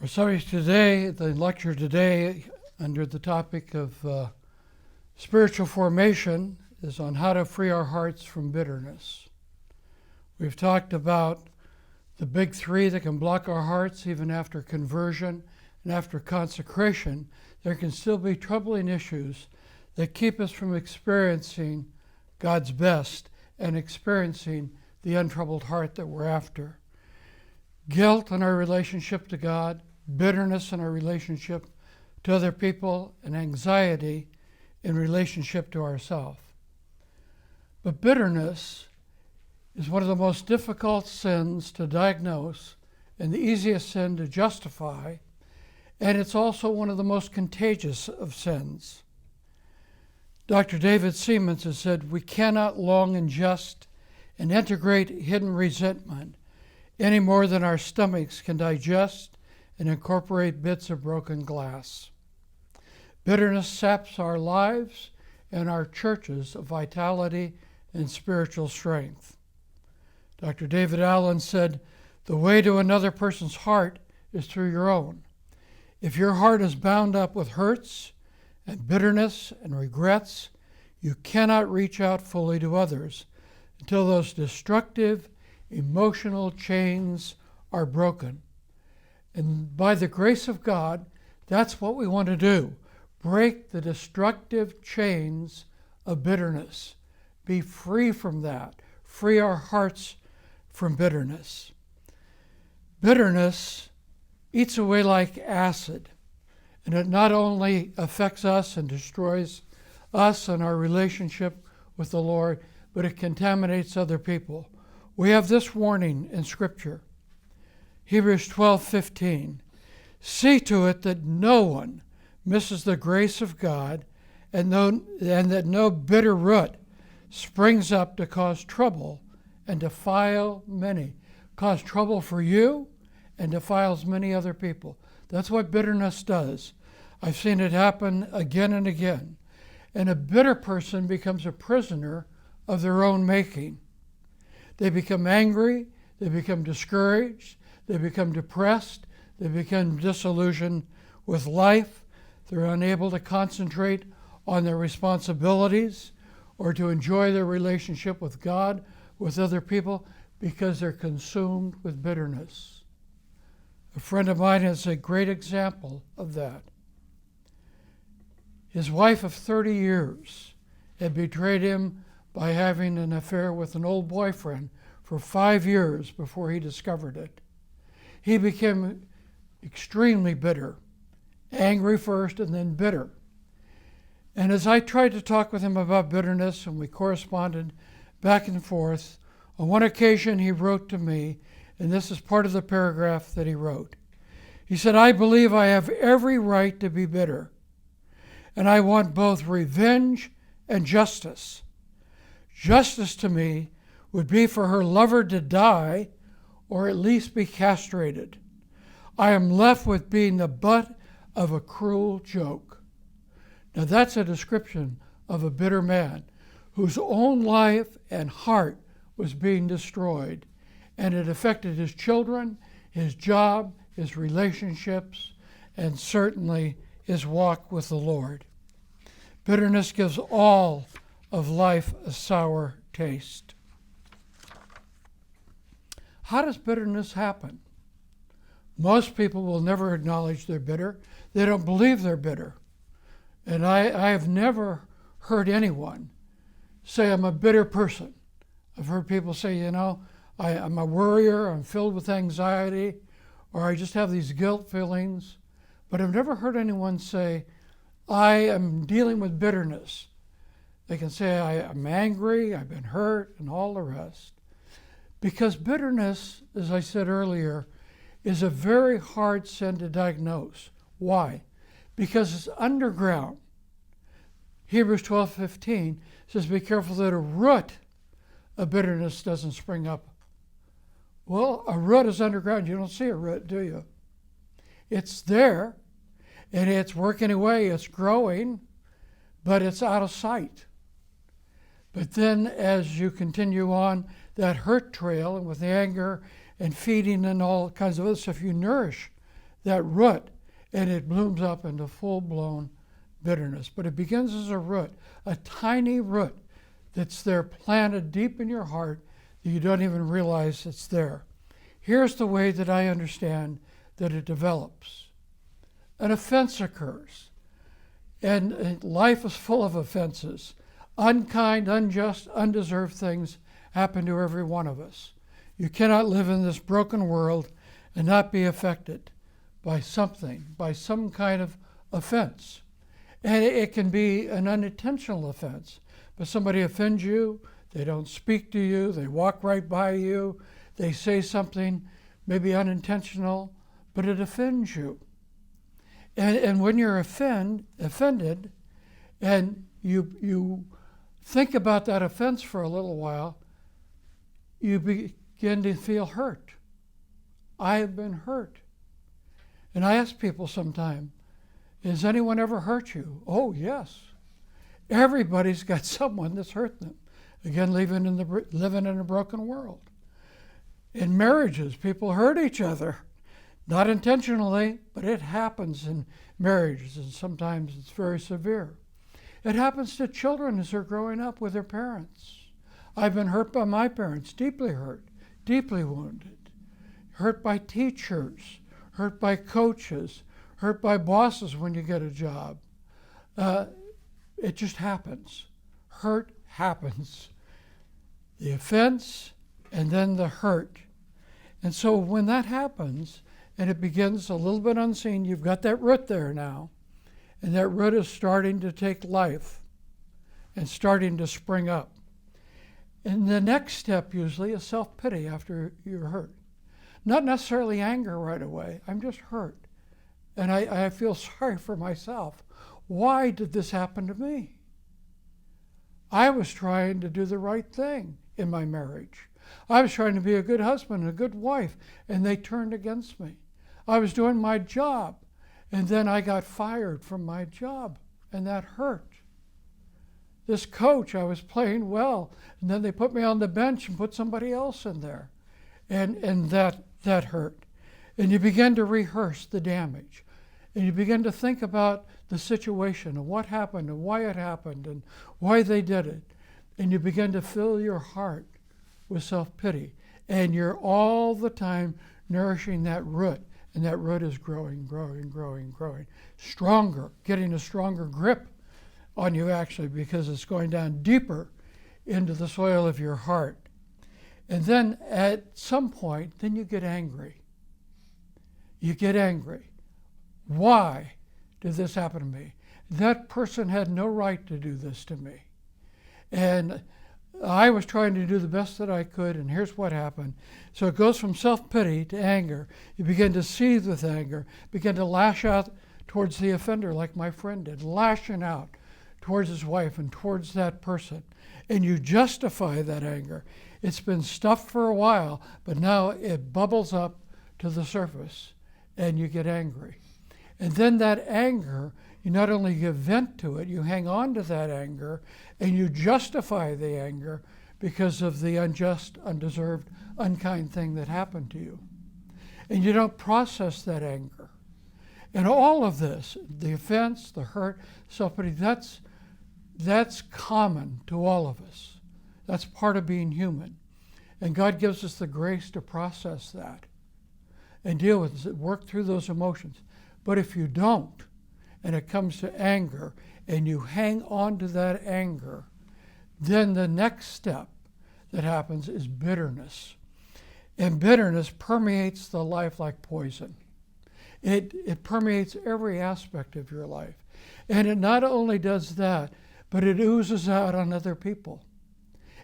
Our subject today, the lecture today, under the topic of spiritual formation, is on how to free our hearts from bitterness. We've talked about the big three that can block our hearts even after conversion and after consecration. There can still be troubling issues that keep us from experiencing God's best and experiencing the untroubled heart that we're after. Guilt in our relationship to God, bitterness in our relationship to other people, and anxiety in relationship to ourselves. But bitterness is one of the most difficult sins to diagnose and the easiest sin to justify, and it's also one of the most contagious of sins. Dr. David Seamands has said, "We cannot long ingest and integrate hidden resentment any more than our stomachs can digest and incorporate bits of broken glass." Bitterness saps our lives and our churches of vitality and spiritual strength. Dr. David Allen said, "The way to another person's heart is through your own. If your heart is bound up with hurts and bitterness and regrets, you cannot reach out fully to others until those destructive emotional chains are broken." And by the grace of God, that's what we want to do. Break the destructive chains of bitterness. Be free from that. Free our hearts from bitterness. Bitterness eats away like acid, and it not only affects us and destroys us and our relationship with the Lord, but it contaminates other people. We have this warning in Scripture. Hebrews 12:15. "See to it that no one misses the grace of God, and that no bitter root springs up to cause trouble and defile many." Cause trouble for you and defiles many other people. That's what bitterness does. I've seen it happen again and again. And a bitter person becomes a prisoner of their own making. They become angry, they become discouraged, they become depressed, they become disillusioned with life. They're unable to concentrate on their responsibilities or to enjoy their relationship with God, with other people, because they're consumed with bitterness. A friend of mine is a great example of that. His wife of 30 years had betrayed him by having an affair with an old boyfriend for 5 years before he discovered it. He became extremely bitter, angry first and then bitter. And as I tried to talk with him about bitterness, and we corresponded back and forth, on one occasion he wrote to me, and this is part of the paragraph that he wrote. He said, "I believe I have every right to be bitter, and I want both revenge and justice. Justice to me would be for her lover to die or at least be castrated. I am left with being the butt of a cruel joke." Now that's a description of a bitter man whose own life and heart was being destroyed, and it affected his children, his job, his relationships, and certainly his walk with the Lord. Bitterness gives all of life a sour taste. How does bitterness happen? Most people will never acknowledge they're bitter. They don't believe they're bitter. And I have never heard anyone say, "I'm a bitter person." I've heard people say, I'm a worrier, I'm filled with anxiety, or I just have these guilt feelings. But I've never heard anyone say, "I am dealing with bitterness." They can say, "I'm angry, I've been hurt," and all the rest. Because bitterness, as I said earlier, is a very hard sin to diagnose. Why? Because it's underground. Hebrews 12:15 says, "Be careful that a root of bitterness doesn't spring up." Well, a root is underground. You don't see a root, do you? It's there, and it's working away, it's growing, but it's out of sight. But then as you continue on that hurt trail, and with the anger and feeding and all kinds of other stuff, you nourish that root, and it blooms up into full-blown bitterness. But it begins as a root, a tiny root that's there planted deep in your heart that you don't even realize it's there. Here's the way that I understand that it develops. An offense occurs, and life is full of offenses. Unkind, unjust, undeserved things happen to every one of us. You cannot live in this broken world and not be affected by something, by some kind of offense. And it can be an unintentional offense, but somebody offends you, they don't speak to you, they walk right by you, they say something maybe unintentional, but it offends you. And when you're offended, and you think about that offense for a little while, you begin to feel hurt. I have been hurt. And I ask people sometimes, has anyone ever hurt you? Oh, yes. Everybody's got someone that's hurt them. Again, living in a broken world. In marriages, people hurt each other. Not intentionally, but it happens in marriages, and sometimes it's very severe. It happens to children as they're growing up with their parents. I've been hurt by my parents, deeply hurt, deeply wounded. Hurt by teachers, hurt by coaches, hurt by bosses when you get a job. It just happens. Hurt happens. The offense and then the hurt. And so when that happens, and it begins a little bit unseen, you've got that root there now, and that root is starting to take life and starting to spring up. And the next step usually is self-pity after you're hurt. Not necessarily anger right away. I'm just hurt. And I feel sorry for myself. Why did this happen to me? I was trying to do the right thing in my marriage. I was trying to be a good husband and a good wife, and they turned against me. I was doing my job, and then I got fired from my job, and that hurt. This coach, I was playing well, and then they put me on the bench and put somebody else in there, and that hurt. And you begin to rehearse the damage, and you begin to think about the situation and what happened and why it happened and why they did it, and you begin to fill your heart with self-pity, and you're all the time nourishing that root, and that root is growing, stronger, getting a stronger grip on you actually, because it's going down deeper into the soil of your heart. And then at some point, then you get angry. You get angry. Why did this happen to me? That person had no right to do this to me. And I was trying to do the best that I could, and here's what happened. So it goes from self-pity to anger. You begin to seethe with anger, begin to lash out towards the offender like my friend did, lashing out towards his wife and towards that person. And you justify that anger. It's been stuffed for a while, but now it bubbles up to the surface, and you get angry. And then that anger, you not only give vent to it, you hang on to that anger, and you justify the anger because of the unjust, undeserved, unkind thing that happened to you. And you don't process that anger. And all of this, the offense, the hurt, self-pity, that's common to all of us. That's part of being human. And God gives us the grace to process that and deal with it, work through those emotions. But if you don't, and it comes to anger, and you hang on to that anger, then the next step that happens is bitterness. And bitterness permeates the life like poison. It permeates every aspect of your life. And it not only does that, but it oozes out on other people.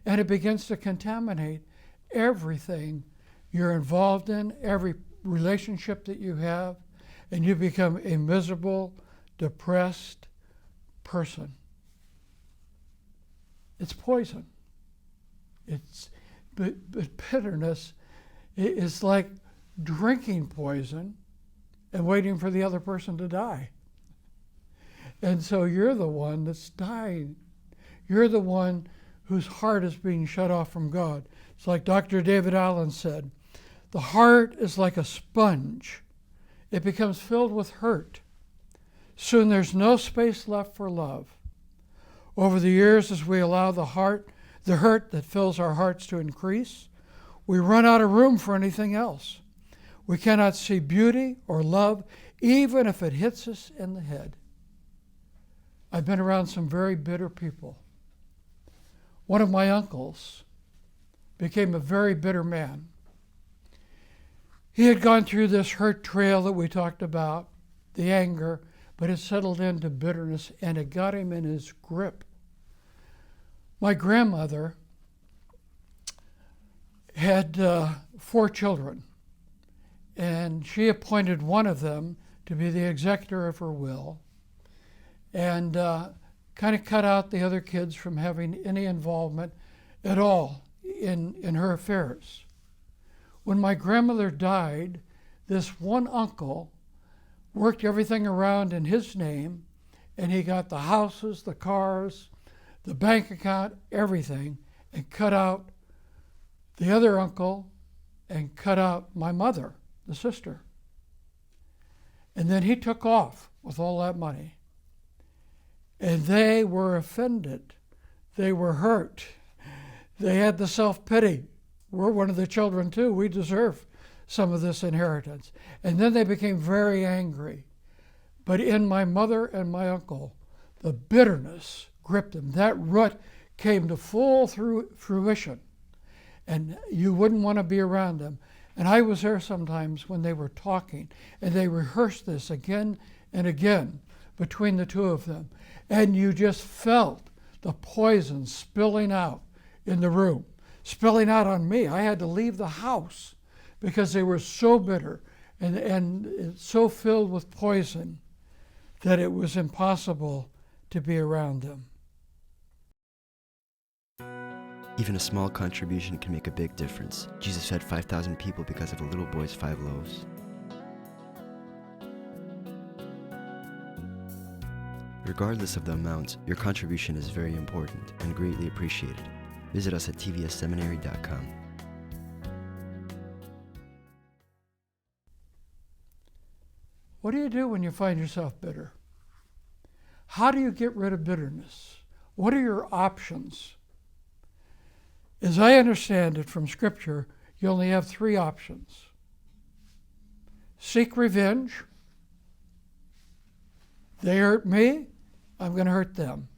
And it begins to contaminate everything you're involved in, every relationship that you have, and you become a miserable, depressed person. It's poison. But bitterness is like drinking poison and waiting for the other person to die. And so you're the one that's dying. You're the one whose heart is being shut off from God. It's like Dr. David Allen said, the heart is like a sponge. it becomes filled with hurt. Soon there's no space left for love. Over the years, as we allow the hurt that fills our hearts to increase, we run out of room for anything else. We cannot see beauty or love, even if it hits us in the head. I've been around some very bitter people. One of my uncles became a very bitter man. He had gone through this hurt trail that we talked about, the anger, but it settled into bitterness and it got him in his grip. My grandmother had 4 children, and she appointed one of them to be the executor of her will, and kind of cut out the other kids from having any involvement at all in her affairs. When my grandmother died, this one uncle worked everything around in his name, and he got the houses, the cars, the bank account, everything, and cut out the other uncle and cut out my mother, the sister. And then he took off with all that money. And they were offended. They were hurt. They had the self-pity. We're one of the children too. We deserve some of this inheritance. And then they became very angry. But in my mother and my uncle, the bitterness gripped them. That root came to full fruition. And you wouldn't want to be around them. And I was there sometimes when they were talking, and they rehearsed this again and again between the two of them. And you just felt the poison spilling out in the room, spilling out on me. I had to leave the house because they were so bitter and so filled with poison that it was impossible to be around them. Even a small contribution can make a big difference. Jesus fed 5,000 people because of a little boy's 5 loaves. Regardless of the amount, your contribution is very important and greatly appreciated. Visit us at TVSEMINARY.com. What do you do when you find yourself bitter? How do you get rid of bitterness? What are your options? As I understand it from Scripture, you only have 3 options. Seek revenge. They hurt me, I'm going to hurt them.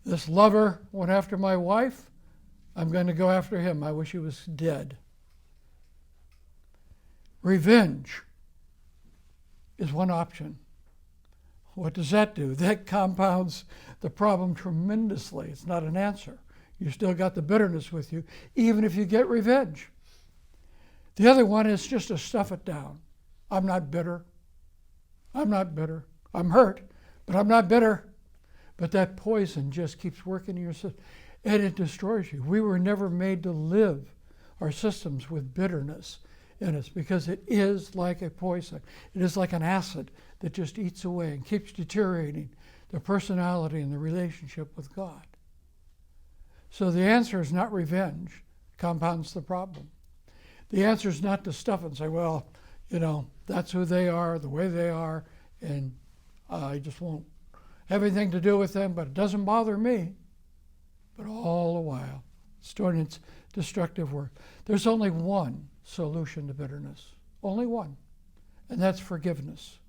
This lover went after my wife, I'm going to go after him. I wish he was dead. Revenge is one option. What does that do? That compounds the problem tremendously. It's not an answer. You still got the bitterness with you, even if you get revenge. The other one is just to stuff it down. I'm not bitter. I'm not bitter. I'm hurt, but I'm not bitter. But that poison just keeps working in your system, and it destroys you. We were never made to live our systems with bitterness in us because it is like a poison. It is like an acid that just eats away and keeps deteriorating the personality and the relationship with God. So the answer is not revenge, compounds the problem. The answer is not to stuff it and say, well, that's who they are, the way they are, and I just won't have anything to do with them, but it doesn't bother me. But all the while, it's doing its destructive work. There's only one solution to bitterness, only one, and that's forgiveness.